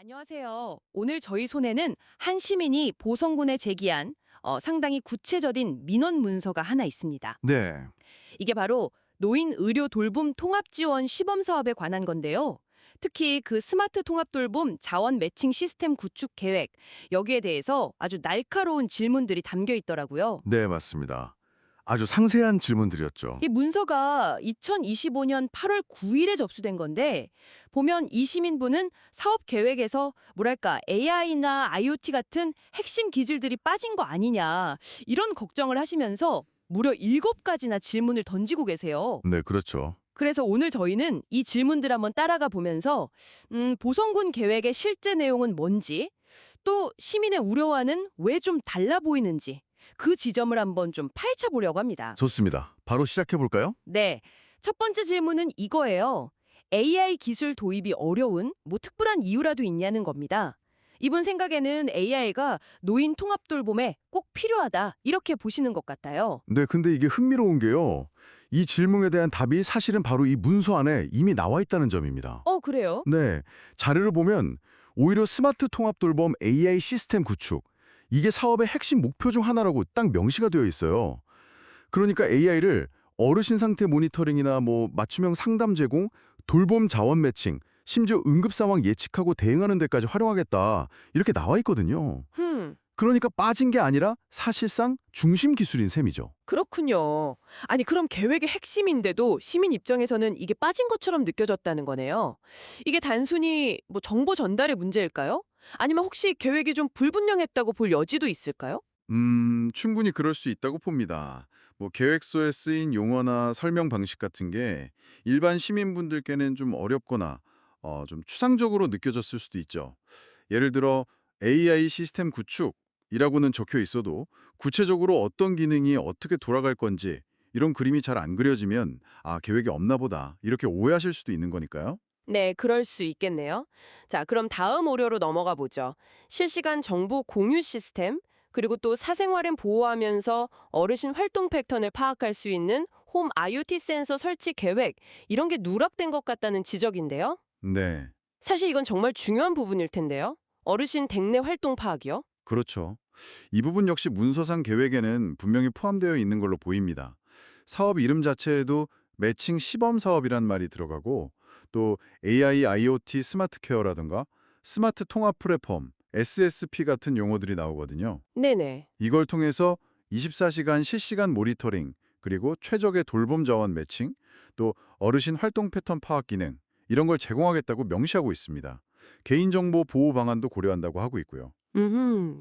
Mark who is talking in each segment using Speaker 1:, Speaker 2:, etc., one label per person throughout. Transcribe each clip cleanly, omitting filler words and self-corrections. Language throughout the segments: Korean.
Speaker 1: 안녕하세요. 오늘 저희 손에는 한 시민이 보성군에 제기한 상당히 구체적인 민원 문서가 하나 있습니다.
Speaker 2: 네,
Speaker 1: 이게 바로 노인 의료 돌봄 통합 지원 시범 사업에 관한 건데요. 특히 그 스마트 통합 돌봄 자원 매칭 시스템 구축 계획, 여기에 대해서 아주 날카로운 질문들이 담겨 있더라고요.
Speaker 2: 네, 맞습니다. 아주 상세한 질문들이었죠.
Speaker 1: 이 문서가 2025년 8월 9일에 접수된 건데 보면 이 시민분은 사업 계획에서 뭐랄까 AI나 IoT 같은 핵심 기술들이 빠진 거 아니냐 이런 걱정을 하시면서 무려 7가지나 질문을 던지고 계세요.
Speaker 2: 네, 그렇죠.
Speaker 1: 그래서 오늘 저희는 이 질문들 한번 따라가 보면서 보성군 계획의 실제 내용은 뭔지 또 시민의 우려와는 왜 좀 달라 보이는지 그 지점을 한번 좀 파헤쳐 보려고 합니다.
Speaker 2: 좋습니다. 바로 시작해 볼까요?
Speaker 1: 네. 첫 번째 질문은 이거예요. AI 기술 도입이 어려운 특별한 이유라도 있냐는 겁니다. 이분 생각에는 AI가 노인 통합 돌봄에 꼭 필요하다 이렇게 보시는 것 같아요.
Speaker 2: 네, 근데 이게 흥미로운 게요. 이 질문에 대한 답이 사실은 바로 이 문서 안에 이미 나와 있다는 점입니다.
Speaker 1: 그래요?
Speaker 2: 네, 자료를 보면 오히려 스마트 통합 돌봄 AI 시스템 구축, 이게 사업의 핵심 목표 중 하나라고 딱 명시가 되어 있어요. 그러니까 AI를 어르신 상태 모니터링이나 맞춤형 상담 제공, 돌봄 자원 매칭, 심지어 응급 상황 예측하고 대응하는 데까지 활용하겠다. 이렇게 나와 있거든요.
Speaker 1: 흠,
Speaker 2: 그러니까 빠진 게 아니라 사실상 중심 기술인 셈이죠.
Speaker 1: 그렇군요. 아니, 그럼 계획의 핵심인데도 시민 입장에서는 이게 빠진 것처럼 느껴졌다는 거네요. 이게 단순히 정보 전달의 문제일까요? 아니면 혹시 계획이 좀 불분명했다고 볼 여지도 있을까요?
Speaker 2: 충분히 그럴 수 있다고 봅니다. 계획서에 쓰인 용어나 설명 방식 같은 게 일반 시민분들께는 좀 어렵거나 좀 추상적으로 느껴졌을 수도 있죠. 예를 들어 AI 시스템 구축이라고는 적혀 있어도 구체적으로 어떤 기능이 어떻게 돌아갈 건지 이런 그림이 잘 안 그려지면 계획이 없나 보다 이렇게 오해하실 수도 있는 거니까요.
Speaker 1: 네, 그럴 수 있겠네요. 자, 그럼 다음 우려로 넘어가 보죠. 실시간 정보 공유 시스템, 그리고 또 사생활은 보호하면서 어르신 활동 패턴을 파악할 수 있는 홈 IoT 센서 설치 계획, 이런 게 누락된 것 같다는 지적인데요.
Speaker 2: 네,
Speaker 1: 사실 이건 정말 중요한 부분일 텐데요. 어르신 댁내 활동 파악이요?
Speaker 2: 그렇죠. 이 부분 역시 문서상 계획에는 분명히 포함되어 있는 걸로 보입니다. 사업 이름 자체에도 매칭 시범 사업이란 말이 들어가고 또 AI, IoT, 스마트 케어라든가 스마트 통합 플랫폼, SSP 같은 용어들이 나오거든요.
Speaker 1: 네네.
Speaker 2: 이걸 통해서 24시간 실시간 모니터링, 그리고 최적의 돌봄 자원 매칭, 또 어르신 활동 패턴 파악 기능 이런 걸 제공하겠다고 명시하고 있습니다. 개인정보 보호 방안도 고려한다고 하고 있고요.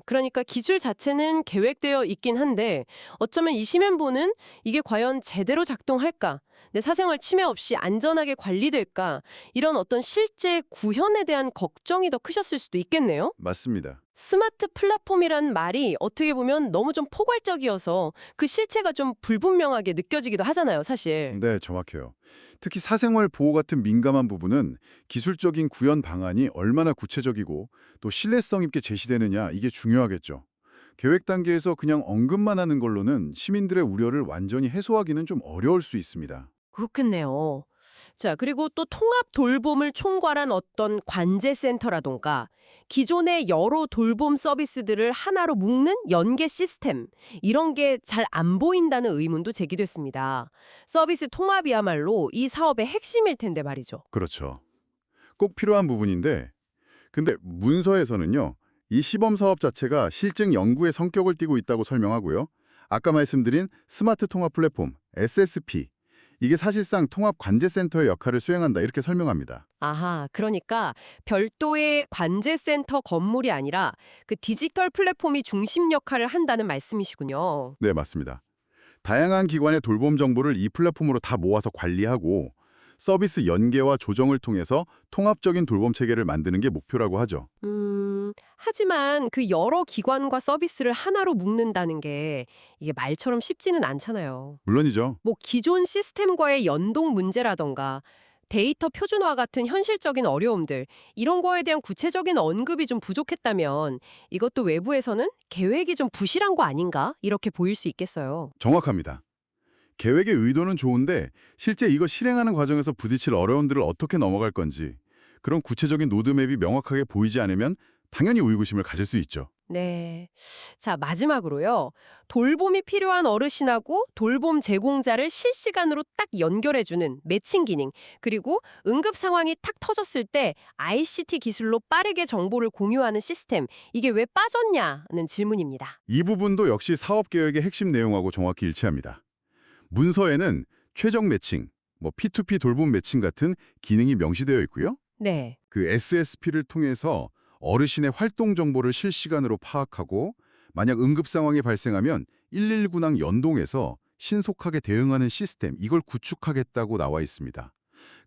Speaker 1: 그러니까 기술 자체는 계획되어 있긴 한데 어쩌면 이 시민분은 이게 과연 제대로 작동할까? 내 사생활 침해 없이 안전하게 관리될까? 이런 어떤 실제 구현에 대한 걱정이 더 크셨을 수도 있겠네요.
Speaker 2: 맞습니다.
Speaker 1: 스마트 플랫폼이란 말이 어떻게 보면 너무 좀 포괄적이어서 그 실체가 좀 불분명하게 느껴지기도 하잖아요, 사실.
Speaker 2: 네, 정확해요. 특히 사생활 보호 같은 민감한 부분은 기술적인 구현 방안이 얼마나 구체적이고 또 신뢰성 있게 제시되느냐 이게 중요하겠죠. 계획 단계에서 그냥 언급만 하는 걸로는 시민들의 우려를 완전히 해소하기는 좀 어려울 수 있습니다.
Speaker 1: 그렇겠네요. 자, 그리고 또 통합 돌봄을 총괄한 어떤 관제센터라던가 기존의 여러 돌봄 서비스들을 하나로 묶는 연계 시스템 이런 게 잘 안 보인다는 의문도 제기됐습니다. 서비스 통합이야말로 이 사업의 핵심일 텐데 말이죠.
Speaker 2: 그렇죠. 꼭 필요한 부분인데 근데 문서에서는요. 이 시범 사업 자체가 실증 연구의 성격을 띠고 있다고 설명하고요. 아까 말씀드린 스마트 통합 플랫폼 SSP 이게 사실상 통합 관제센터의 역할을 수행한다 이렇게 설명합니다.
Speaker 1: 아하, 그러니까 별도의 관제센터 건물이 아니라 그 디지털 플랫폼이 중심 역할을 한다는 말씀이시군요.
Speaker 2: 네, 맞습니다. 다양한 기관의 돌봄 정보를 이 플랫폼으로 다 모아서 관리하고 서비스 연계와 조정을 통해서 통합적인 돌봄 체계를 만드는 게 목표라고 하죠.
Speaker 1: 하지만 그 여러 기관과 서비스를 하나로 묶는다는 게 이게 말처럼 쉽지는 않잖아요.
Speaker 2: 물론이죠.
Speaker 1: 기존 시스템과의 연동 문제라던가 데이터 표준화 같은 현실적인 어려움들, 이런 거에 대한 구체적인 언급이 좀 부족했다면 이것도 외부에서는 계획이 좀 부실한 거 아닌가? 이렇게 보일 수 있겠어요.
Speaker 2: 정확합니다. 계획의 의도는 좋은데 실제 이거 실행하는 과정에서 부딪힐 어려움들을 어떻게 넘어갈 건지 그런 구체적인 로드맵이 명확하게 보이지 않으면 당연히 의구심을 가질 수 있죠.
Speaker 1: 네. 자, 마지막으로요. 돌봄이 필요한 어르신하고 돌봄 제공자를 실시간으로 딱 연결해주는 매칭 기능, 그리고 응급 상황이 탁 터졌을 때 ICT 기술로 빠르게 정보를 공유하는 시스템, 이게 왜 빠졌냐는 질문입니다.
Speaker 2: 이 부분도 역시 사업 계획의 핵심 내용하고 정확히 일치합니다. 문서에는 최적 매칭, P2P 돌봄 매칭 같은 기능이 명시되어 있고요.
Speaker 1: 네.
Speaker 2: 그 SSP를 통해서 어르신의 활동 정보를 실시간으로 파악하고 만약 응급 상황이 발생하면 119랑 연동해서 신속하게 대응하는 시스템, 이걸 구축하겠다고 나와 있습니다.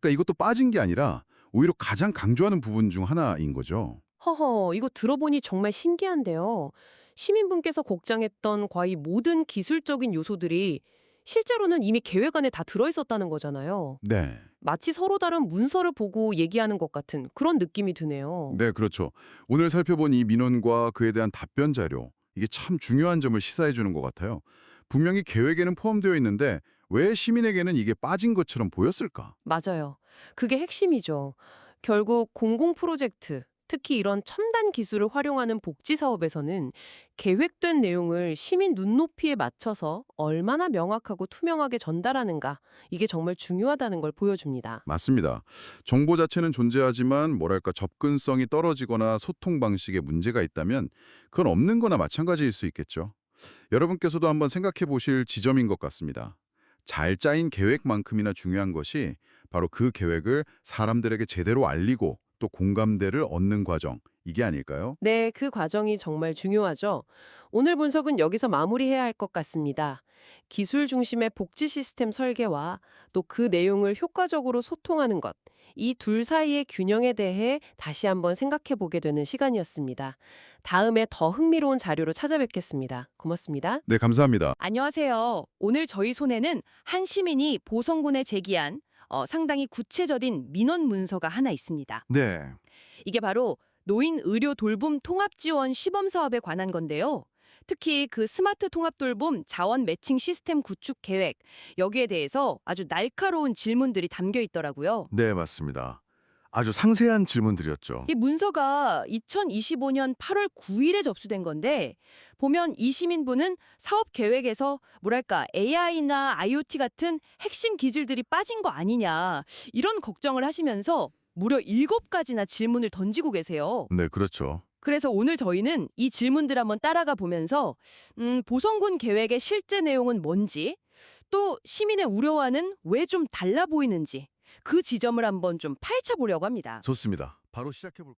Speaker 2: 그러니까 이것도 빠진 게 아니라 오히려 가장 강조하는 부분 중 하나인 거죠.
Speaker 1: 허허, 이거 들어보니 정말 신기한데요. 시민분께서 걱정했던 거의 모든 기술적인 요소들이 실제로는 이미 계획 안에 다 들어있었다는 거잖아요.
Speaker 2: 네.
Speaker 1: 마치 서로 다른 문서를 보고 얘기하는 것 같은 그런 느낌이 드네요.
Speaker 2: 네, 그렇죠. 오늘 살펴본 이 민원과 그에 대한 답변 자료, 이게 참 중요한 점을 시사해 주는 것 같아요. 분명히 계획에는 포함되어 있는데 왜 시민에게는 이게 빠진 것처럼 보였을까?
Speaker 1: 맞아요. 그게 핵심이죠. 결국 공공 프로젝트, 특히 이런 첨단 기술을 활용하는 복지 사업에서는 계획된 내용을 시민 눈높이에 맞춰서 얼마나 명확하고 투명하게 전달하는가, 이게 정말 중요하다는 걸 보여줍니다.
Speaker 2: 맞습니다. 정보 자체는 존재하지만 뭐랄까 접근성이 떨어지거나 소통 방식에 문제가 있다면 그건 없는 거나 마찬가지일 수 있겠죠. 여러분께서도 한번 생각해 보실 지점인 것 같습니다. 잘 짜인 계획만큼이나 중요한 것이 바로 그 계획을 사람들에게 제대로 알리고 또 공감대를 얻는 과정, 이게 아닐까요?
Speaker 1: 네, 그 과정이 정말 중요하죠. 오늘 분석은 여기서 마무리해야 할 것 같습니다. 기술 중심의 복지 시스템 설계와 또 그 내용을 효과적으로 소통하는 것, 이 둘 사이의 균형에 대해 다시 한번 생각해 보게 되는 시간이었습니다. 다음에 더 흥미로운 자료로 찾아뵙겠습니다. 고맙습니다.
Speaker 2: 네, 감사합니다.
Speaker 3: 안녕하세요. 오늘 저희 손에는 한 시민이 보성군에 제기한 상당히 구체적인 민원 문서가 하나 있습니다.
Speaker 2: 네.
Speaker 3: 이게 바로 노인 의료 돌봄 통합 지원 시범 사업에 관한 건데요. 특히 그 스마트 통합 돌봄 자원 매칭 시스템 구축 계획, 여기에 대해서 아주 날카로운 질문들이 담겨 있더라고요.
Speaker 4: 네, 맞습니다. 아주 상세한 질문들이었죠.
Speaker 3: 이 문서가 2025년 8월 9일에 접수된 건데 보면 이 시민분은 사업 계획에서 뭐랄까 AI나 IoT 같은 핵심 기술들이 빠진 거 아니냐 이런 걱정을 하시면서 무려 7가지나 질문을 던지고 계세요.
Speaker 4: 네, 그렇죠.
Speaker 3: 그래서 오늘 저희는 이 질문들 한번 따라가 보면서 보성군 계획의 실제 내용은 뭔지 또 시민의 우려와는 왜 좀 달라 보이는지 그 지점을 한번 좀 파헤쳐 보려고 합니다.
Speaker 4: 좋습니다. 바로 시작해 볼까요?